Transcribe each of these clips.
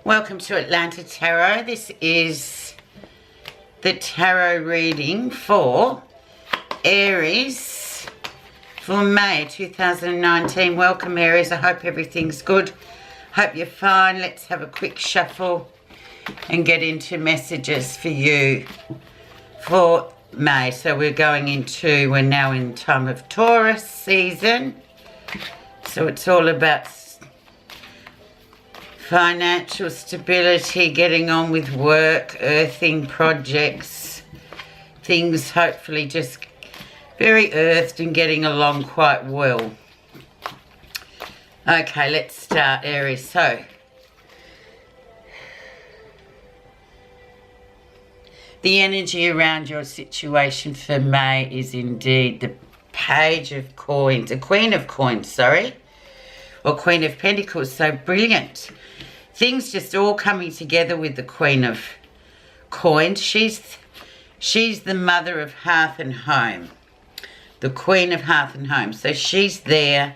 Welcome to Atlanta Tarot. This is the tarot reading for Aries for May 2019. Welcome, Aries. I hope everything's good. Hope you're fine. Let's have a quick shuffle and get into messages for you for May. So we're now in time of Taurus season. So it's all about financial stability, getting on with work, earthing projects, things hopefully just very earthed and getting along quite well. Okay, let's start, Aries. So, the energy around your situation for May is indeed the Page of Coins, a Queen of Coins, sorry, or Queen of Pentacles. So brilliant. Things just all coming together with the Queen of Coins. She's the mother of Hearth and Home. The Queen of Hearth and Home. So she's there.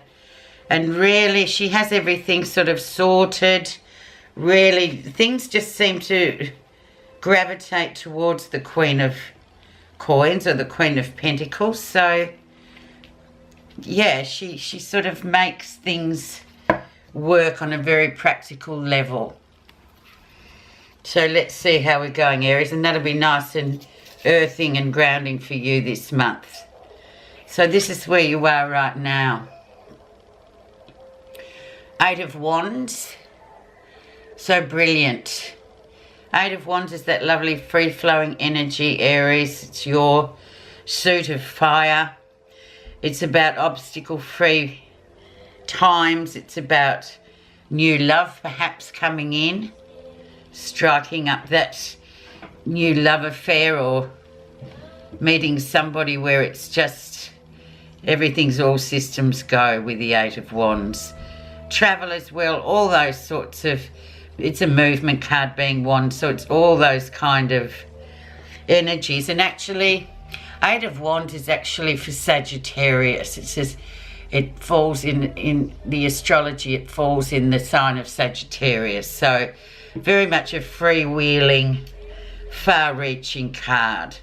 And really, she has everything sort of sorted. Really, things just seem to gravitate towards the Queen of Coins or the Queen of Pentacles. So, yeah, she sort of makes things work on a very practical level. So let's see how we're going, Aries, and that'll be nice and earthing and grounding for you this month. So this is where you are right now. Eight of Wands. So brilliant. Eight of Wands is that lovely free-flowing energy, Aries. It's your suit of fire. It's about obstacle-free times. It's about new love perhaps coming in, striking up that new love affair, or meeting somebody where it's just everything's all systems go with the Eight of Wands. Travel as well, all those sorts of, it's a movement card being Wands, so it's all those kind of energies. And actually, Eight of Wands is actually for Sagittarius. It says it falls in the astrology, it falls in the sign of Sagittarius. So very much a freewheeling, far-reaching card.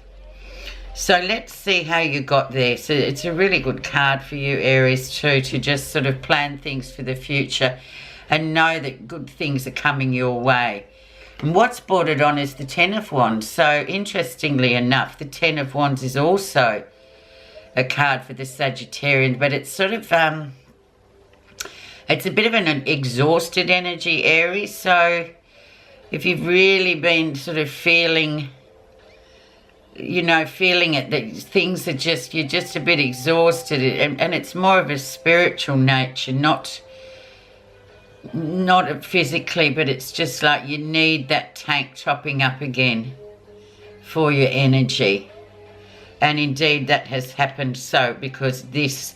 So let's see how you got there. So it's a really good card for you, Aries, too, to just sort of plan things for the future and know that good things are coming your way. And what's brought it on is the Ten of Wands. So interestingly enough, the Ten of Wands is also a card for the Sagittarian, but it's sort of, it's a bit of an exhausted energy, Aries. So if you've really been sort of feeling, you know, feeling it, that things are just, you're just a bit exhausted, and it's more of a spiritual nature, not physically, but it's just like you need that tank topping up again for your energy. And indeed that has happened, so because this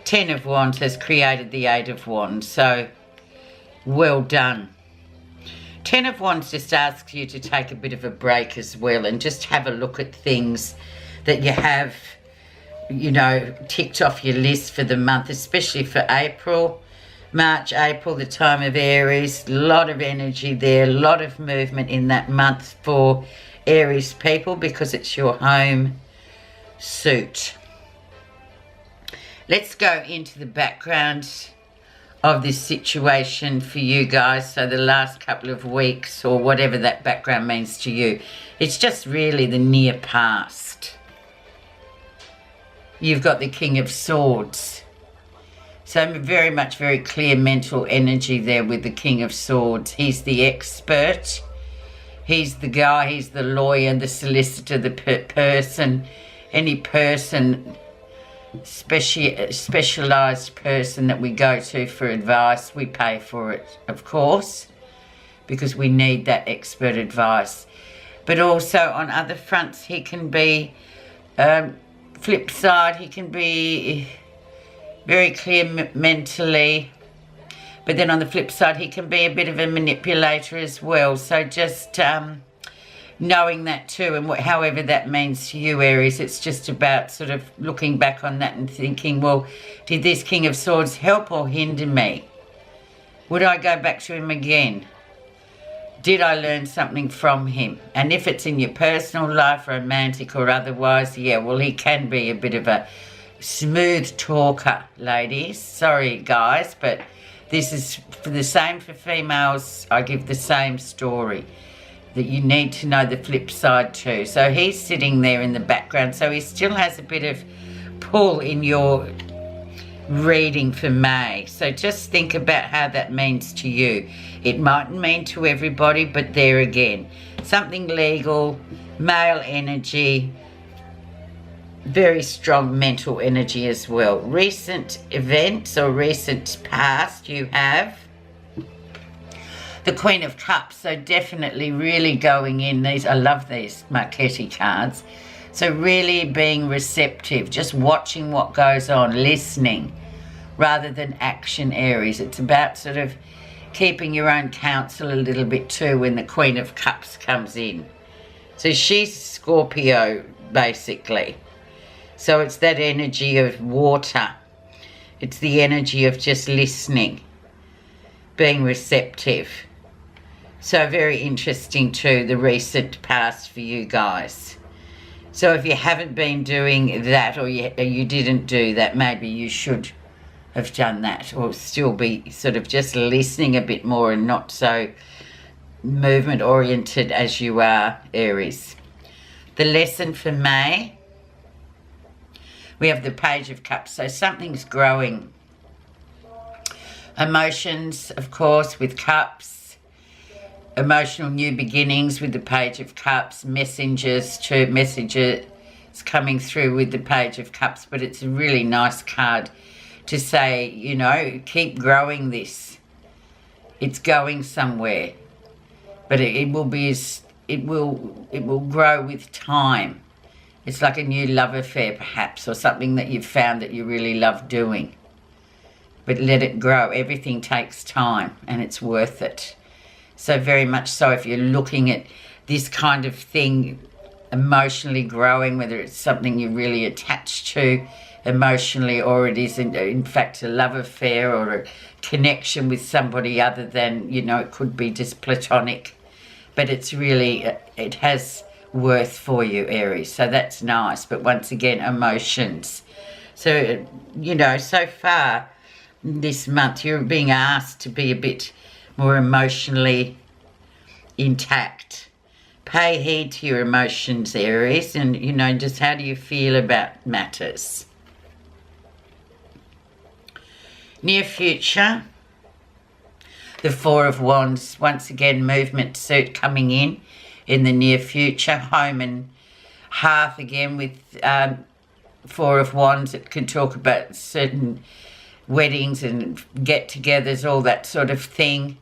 Ten of Wands has created the Eight of Wands. So well done. Ten of Wands just asks you to take a bit of a break as well and just have a look at things that you have, you know, ticked off your list for the month, especially for April. March, April, the time of Aries, a lot of energy there, a lot of movement in that month for Aries people because it's your home suit. Let's go into the background of this situation for you guys. So the last couple of weeks, or whatever that background means to you, it's just really the near past. You've got the King of Swords. So very much very clear mental energy there with the King of Swords. He's the expert. He's the guy, he's the lawyer, the solicitor, the person, any person, specialised person that we go to for advice. We pay for it, of course, because we need that expert advice. But also on other fronts, he can be, flip side, he can be very clear mentally, but then on the flip side he can be a bit of a manipulator as well. So just knowing that too, and however that means to you, Aries, it's just about sort of looking back on that and thinking, well, did this King of Swords help or hinder me? Would I go back to him again? Did I learn something from him? And if it's in your personal life, romantic or otherwise, yeah, well, he can be a bit of a smooth talker, ladies. Sorry, guys, but this is for the same for females. I give the same story, that you need to know the flip side too. So he's sitting there in the background, so he still has a bit of pull in your reading for May. So just think about how that means to you. It mightn't mean to everybody, but there again, something legal, male energy, very strong mental energy as well. Recent events or recent past, you have the Queen of Cups, so definitely really going in these. I love these Marchetti cards. So really being receptive, just watching what goes on, listening rather than action, Aries. It's about sort of keeping your own counsel a little bit too when the Queen of Cups comes in. So she's Scorpio basically. So it's that energy of water. It's the energy of just listening, being receptive. So very interesting too, the recent past for you guys. So if you haven't been doing that, or you didn't do that, maybe you should have done that, or still be sort of just listening a bit more and not so movement oriented as you are, Aries. The lesson for May, we have the Page of Cups, so something's growing. Emotions, of course, with Cups. Emotional new beginnings with the Page of Cups. Messages coming through with the Page of Cups. But it's a really nice card to say, you know, keep growing this. It's going somewhere. But it will grow with time. It's like a new love affair perhaps, or something that you've found that you really love doing. But let it grow. Everything takes time and it's worth it. So very much so if you're looking at this kind of thing emotionally growing, whether it's something you're really attached to emotionally, or it is in fact a love affair or a connection with somebody other than, you know, it could be just platonic. But it's really, it has worth for you, Aries. So that's nice. But once again, emotions. So, you know, so far this month you're being asked to be a bit more emotionally intact. Pay heed to your emotions, Aries, and, you know, just how do you feel about matters. Near future, the Four of Wands, once again, movement suit coming in the near future. Home and Hearth again with Four of Wands. It can talk about certain weddings and get-togethers, all that sort of thing.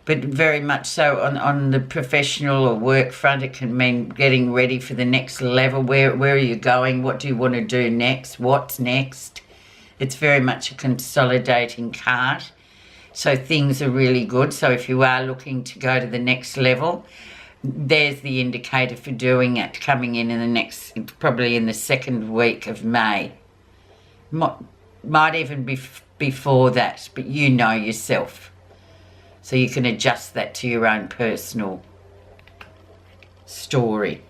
But very much so on the professional or work front, it can mean getting ready for the next level. Where are you going? What do you want to do next? What's next? It's very much a consolidating card. So things are really good. So if you are looking to go to the next level, there's the indicator for doing it, coming in the next, probably in the second week of May. Might even be before that, but you know yourself. So you can adjust that to your own personal story.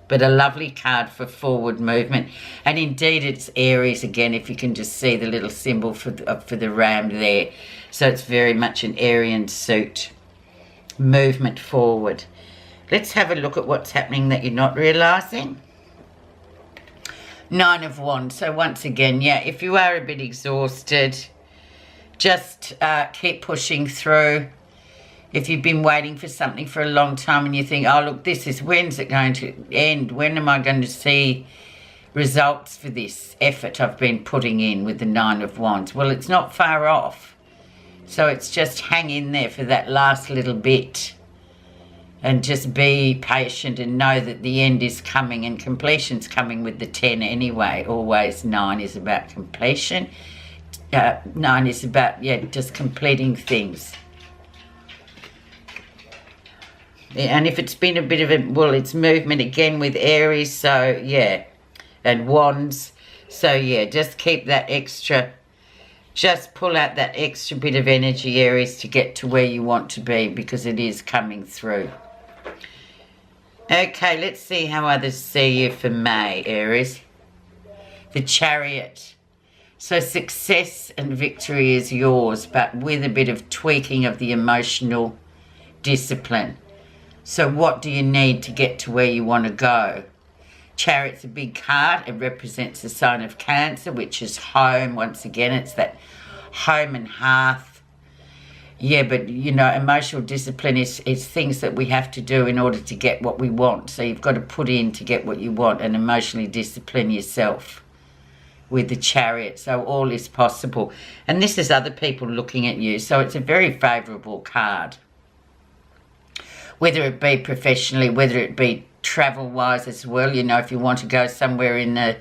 But a lovely card for forward movement. And indeed it's Aries again, if you can just see the little symbol for the ram there. So it's very much an Aryan suit. Movement forward. Let's have a look at what's happening that you're not realising. Nine of Wands. So once again, yeah, if you are a bit exhausted, just keep pushing through. If you've been waiting for something for a long time and you think, oh, look, when's it going to end? When am I going to see results for this effort I've been putting in with the Nine of Wands? Well, it's not far off. So it's just hang in there for that last little bit and just be patient and know that the end is coming and completion's coming with the 10 anyway. Always 9 is about completion. 9 is about, yeah, just completing things. Yeah, and if it's been a bit of a, well, it's movement again with Aries, so yeah, and Wands. So yeah, just keep that extra Just pull out that extra bit of energy, Aries, to get to where you want to be, because it is coming through. Okay, let's see how others see you for May, Aries. The Chariot. So success and victory is yours, but with a bit of tweaking of the emotional discipline. So what do you need to get to where you want to go? Chariot's a big card. It represents the sign of Cancer, which is home. Once again, it's that home and hearth. Yeah, but, you know, emotional discipline is things that we have to do in order to get what we want. So you've got to put in to get what you want and emotionally discipline yourself with the Chariot. So all is possible. And this is other people looking at you. So it's a very favourable card. Whether it be professionally, whether it be travel-wise as well. You know, if you want to go somewhere in the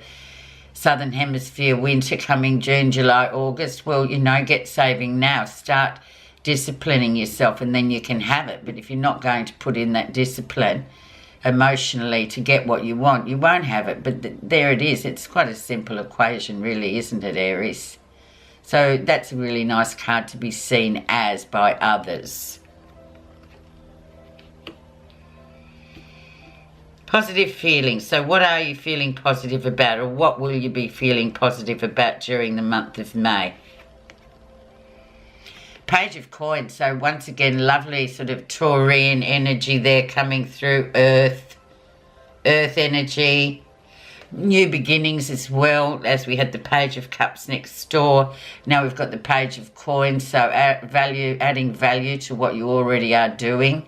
Southern Hemisphere, winter coming June, July, August, well, you know, get saving now. Start disciplining yourself and then you can have it. But if you're not going to put in that discipline emotionally to get what you want, you won't have it. But there it is. It's quite a simple equation, really, isn't it, Aries? So that's a really nice card to be seen as by others. Positive feelings. So what are you feeling positive about, or what will you be feeling positive about during the month of May? Page of Coins. So once again, lovely sort of Taurian energy there coming through. Earth energy. New beginnings as well, as we had the Page of Cups next door. Now we've got the Page of Coins. So adding value to what you already are doing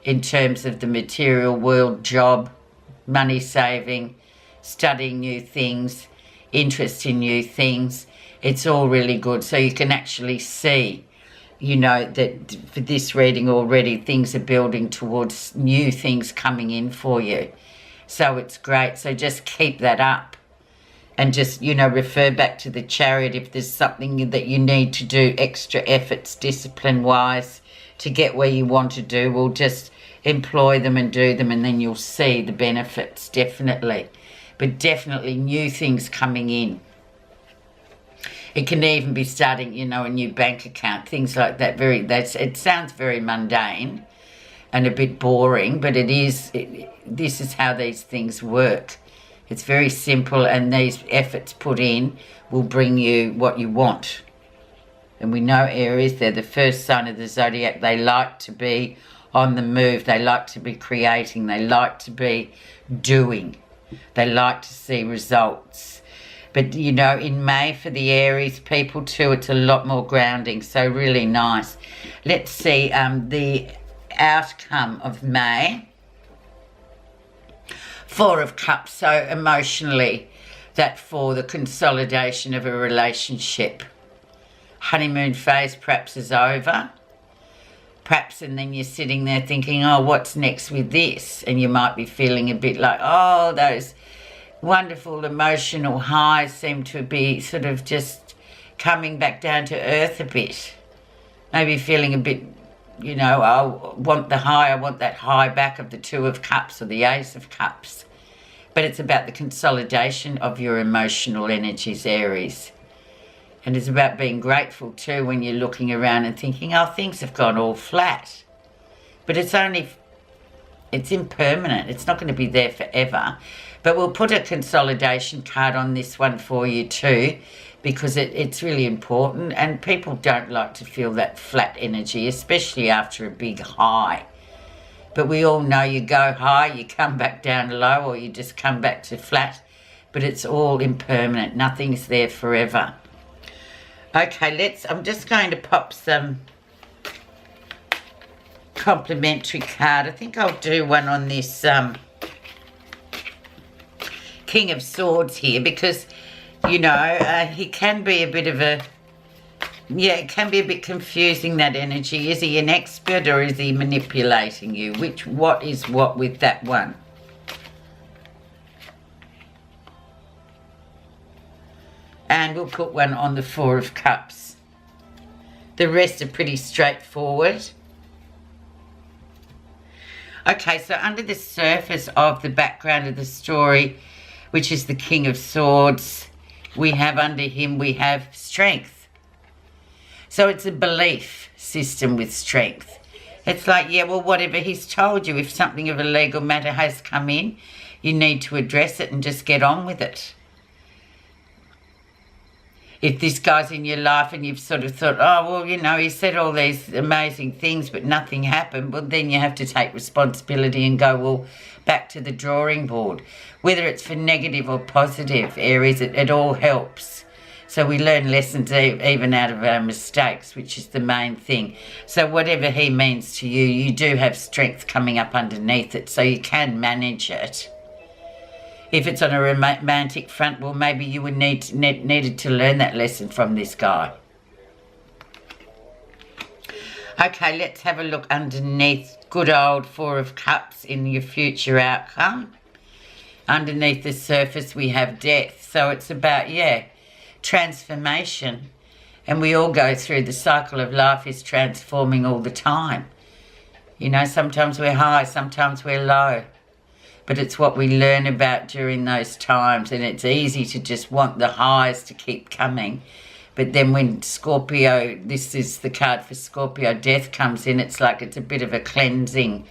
in terms of the material world, job, money saving, studying new things, interest in new things. It's all really good. So you can actually see, you know, that for this reading already, things are building towards new things coming in for you. So it's great. So just keep that up and just, you know, refer back to the Chariot if there's something that you need to do, extra efforts, discipline-wise, to get where you want to do. We'll just employ them and do them, and then you'll see the benefits, definitely. But definitely new things coming in. It can even be starting, you know, a new bank account, things like that. It sounds very mundane and a bit boring, but this is how these things work. It's very simple, and these efforts put in will bring you what you want. And we know Aries, they're the first sign of the zodiac. They like to be on the move. They like to be creating. They like to be doing. They like to see results. But, you know, in May for the Aries people too, it's a lot more grounding. So really nice. Let's see the outcome of May. Four of Cups. So emotionally, that for the consolidation of a relationship. Honeymoon phase perhaps is over. Perhaps, and then you're sitting there thinking, oh, what's next with this? And you might be feeling a bit like, oh, those wonderful emotional highs seem to be sort of just coming back down to earth a bit. Maybe feeling a bit, you know, I want the high, I want that high back of the Two of Cups or the Ace of Cups. But it's about the consolidation of your emotional energies, Aries. And it's about being grateful too when you're looking around and thinking, oh, things have gone all flat. But it's impermanent. It's not going to be there forever. But we'll put a consolidation card on this one for you too, because it's really important. And people don't like to feel that flat energy, especially after a big high. But we all know you go high, you come back down low, or you just come back to flat. But it's all impermanent. Nothing's there forever. Okay, I'm just going to pop some complimentary card. I think I'll do one on this King of Swords here, because, you know, he can be a bit of a, yeah, it can be a bit confusing, that energy. Is he an expert or is he manipulating you? What is what with that one? And we'll put one on the Four of Cups. The rest are pretty straightforward. Okay, so under the surface of the background of the story, which is the King of Swords, we have under him, we have strength. So it's a belief system with strength. It's like, yeah, well, whatever he's told you, if something of a legal matter has come in, you need to address it and just get on with it. If this guy's in your life and you've sort of thought, oh, well, you know, he said all these amazing things, but nothing happened, well, then you have to take responsibility and go, well, back to the drawing board. Whether it's for negative or positive, Aries, it all helps. So we learn lessons even out of our mistakes, which is the main thing. So whatever he means to you, you do have strength coming up underneath it, so you can manage it. If it's on a romantic front, well, maybe you would needed to learn that lesson from this guy. Okay, let's have a look underneath. Good old Four of Cups in your future outcome. Underneath the surface, we have death. So it's about, yeah, transformation. And we all go through the cycle of life is transforming all the time. You know, sometimes we're high, sometimes we're low. But it's what we learn about during those times. And it's easy to just want the highs to keep coming. But then when Scorpio, this is the card for Scorpio, death comes in, it's like it's a bit of a cleansing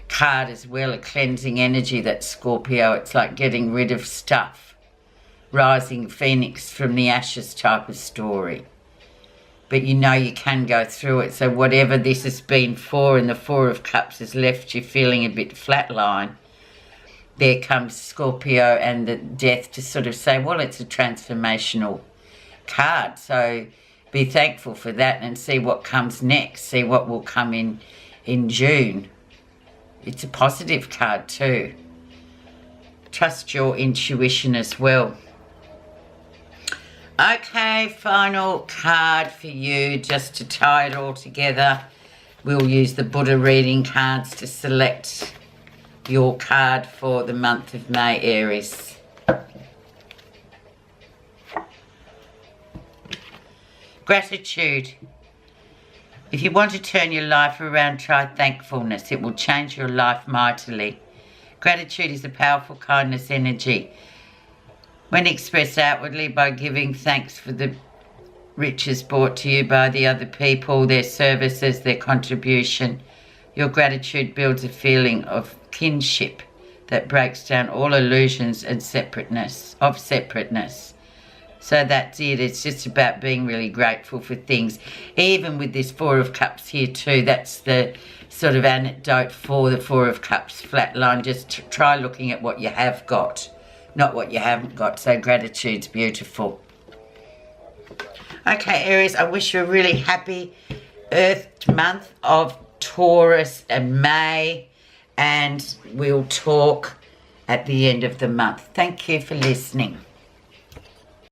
card as well, a cleansing energy, that Scorpio. It's like getting rid of stuff. Rising phoenix from the ashes type of story. But you know you can go through it. So whatever this has been for, and the Four of Cups has left you feeling a bit flatline, there comes Scorpio and the death to sort of say, well, it's a transformational card. So be thankful for that and see what comes next. See what will come in June. It's a positive card too. Trust your intuition as well. Okay, final card for you, just to tie it all together. We'll use the Buddha reading cards to select your card for the month of May, Aries. Gratitude. If you want to turn your life around, try thankfulness. It will change your life mightily. Gratitude is a powerful kindness energy. When expressed outwardly by giving thanks for the riches brought to you by the other people, their services, their contribution, your gratitude builds a feeling of kinship that breaks down all illusions and separateness. So that's it. It's just about being really grateful for things. Even with this Four of Cups here too, that's the sort of anecdote for the Four of Cups flatline. Just try looking at what you have got, not what you haven't got. So gratitude's beautiful. Okay, Aries, I wish you a really happy Earth month of Taurus and May, and we'll talk at the end of the month. Thank you for listening.